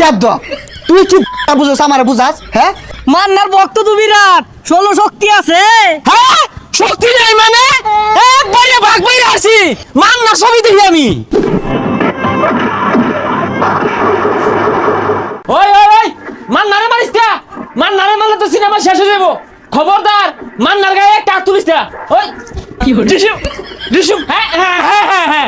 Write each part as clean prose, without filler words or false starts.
বিয়াদ্দ তুই কি বুঝাস আমার বুঝাস হ্যাঁ মান্নার ভক্ত তো বিরাট 16 শক্তি আছে। হ্যাঁ শক্তি নাই মানে একবারে ভাগ বাইরে আসি মান্নার ছবি দেখি আমি। ওই ওই ওই মান্নারে মারিস কা মান্নারে মারলে তো সিনেমা শেষ হয়ে যাবো খবরদার মান্নার গায়ে একটা হাত তুলিস না। ওই কি হচ্ছে ডিসুম হ্যাঁ হ্যাঁ হ্যাঁ হ্যাঁ হ্যাঁ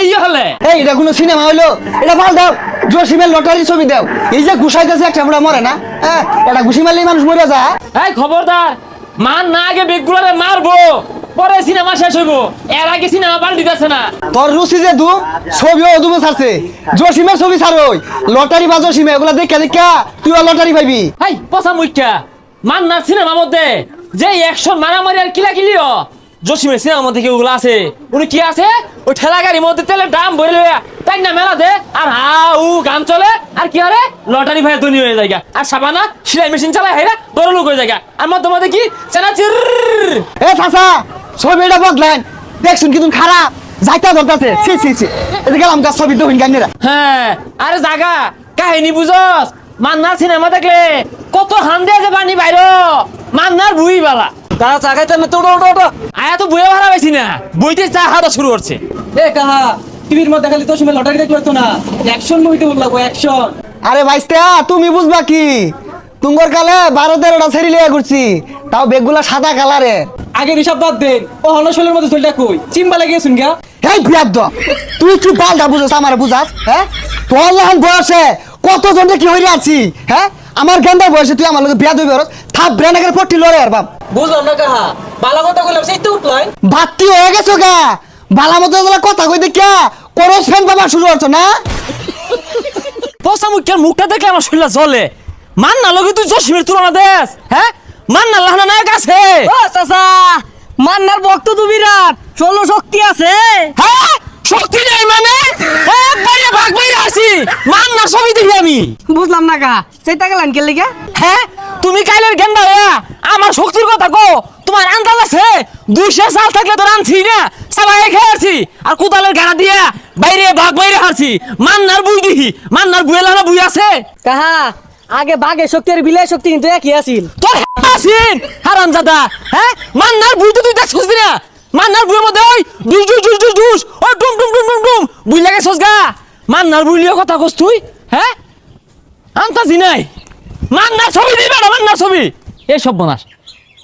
এই হলে এই এটা কোনো সিনেমা হইলো এটা ভাল দাও জসিমের লটারি ছবি দাও এই যে ঘুষাইতেছে একটা আমরা মরে না হ্যাঁ এটা ঘুষি মারলেই মানুষ মরে যায়। এই খবরদার মান না আগে বেগুলারে মারবো পরে সিনেমা শেষ হইবো এর আগে সিনেমা পাল্টি দিতেছে না। তোর রুচি যে দু ছবিও দুবে ছাড়ছে জসিমের ছবি ছাড়ই লটারি বা জসিমে এগুলা দেখা দেখা তুই লটারি পাইবি। এই পচা মুখ্যা মান্নার সিনেমার মধ্যে যে অ্যাকশন মারামারি আর কিলাকিলিও জসিমের সিনেমার মধ্যে কেউগুলো আছে উনি কি আছে ওই ঠেলা গাড়ির মধ্যে তেলের দাম ভরে লইয়া তাই না মেলা দে আর হাউ গান চলে আর কি আরে লটারি ভাই ধনী হয়ে যায় আর সাবানা সেলাই মেশিন চালায় হেরা বড় লোক হয়ে যায় আর মধ্যে মধ্যে কি চানাচির এ চাচা ছবিটা বদলেন দেখছুন কিন্তু খারাপ যাইতা ধরতাছে ছি ছি ছি এটা গেলাম গাছ ছবি তো গান্নেরা। হ্যাঁ আরে জাগা কাহিনী বুঝস মান্নার সিনেমা দেখলে কত হান্দে আছে পানি বাইর মান্নার বুই বালা তারা চাকাইতে না তো ওটো আয়া তো বইয়ে ভাড়া পাইছি না বইতে চা হাওয়া শুরু করছে। এ কাহা টিভির মধ্যে খালি তো সময় লটারি দেখলে তো না অ্যাকশন মুভিতে বললাম অ্যাকশন। আরে ভাইস্তা তুমি বুঝবা কি তুঙ্গর কালে 12-13টা ছেড়ি লিয়া ঘুরছি তাও বেগগুলা সাদা কালারে। আগের হিসাব বাদ দেন ও হনশলের মধ্যে চলটা কই চিম্বা লাগিয়ে শুন গা। এই বিয়াদ্দ তুই কি পাল্টা বুঝাস আমার বুঝাস হ্যাঁ তোর লহন বয়সে কত জনে কি হইরে আছি হ্যাঁ আমার গেন্দার বয়সে তুই আমার লগে বিয়া দিবি রস থাপ ব্রেনাকের পট্টি লড়ে আর বাপ বুঝলাম না কাহা বালা কথা কইলাম সেই তো উঠলাই বাত্তি হয়ে গেছো গা বালা মতো এগুলা কথা কই দেখিয়া করস ফ্যান বাবা শুরু করছো না। পচা মুখের মুখটা দেখলে আমার শরীরটা জ্বলে মান্না লগে তুই জসিমের তুলনা দেশ হ্যাঁ মান্না লাহনা নায়ক আছে। ও চাচা মান্নার ভক্ত তো বিরাট 16 শক্তি আছে। হ্যাঁ শক্তি নাই মানে একবারে ভাগ বাইরে আসি মান্নার ছবি দেখি আমি। বুঝলাম না কা সেইটা গেলাম কে লিগা। হ্যাঁ তুমি কাইলের গেন্দা হইয়া আমার শক্তির কথা কো তোমার আন্দাজ আছে 200 সাল থাকলে তো রানছি না সবাই খেয়েছি আর কোদালের গাড়া দিয়া বাইরে ভাগ বাইরে হারছি মান্নার বুই দেখি মান্নার বুয়ে লানা বুই আছে কাহা আগে বাঘের শক্তি আর বিলের শক্তি কিন্তু একই আছিল। তোর আসিন হারামজাদা হ্যাঁ মান্নার বুই তো তুই দেখছিস না মান্নার বুয়ের মধ্যে ওই দুস দুস দুস দুস দুস ওই ডুম ডুম ডুম ডুম ডুম বুই লাগে সজগা মান্নার বুইলিও কথা কস তুই হ্যাঁ আন্তাজি নাই মান্নার ছবি দিবে না মান্নার ছবি এই সব বনাস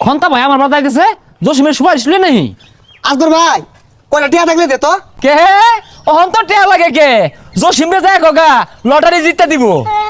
খন্তা ভাই আমার বাধা গেছে জসিমের সুপারিশ লই নাই আজগর ভাই কয়টা টিয়া থাকলে দে তো কে অহন তো টেয়া লাগে কে জসিমরে যায় গগা লটারি জিততে দিব।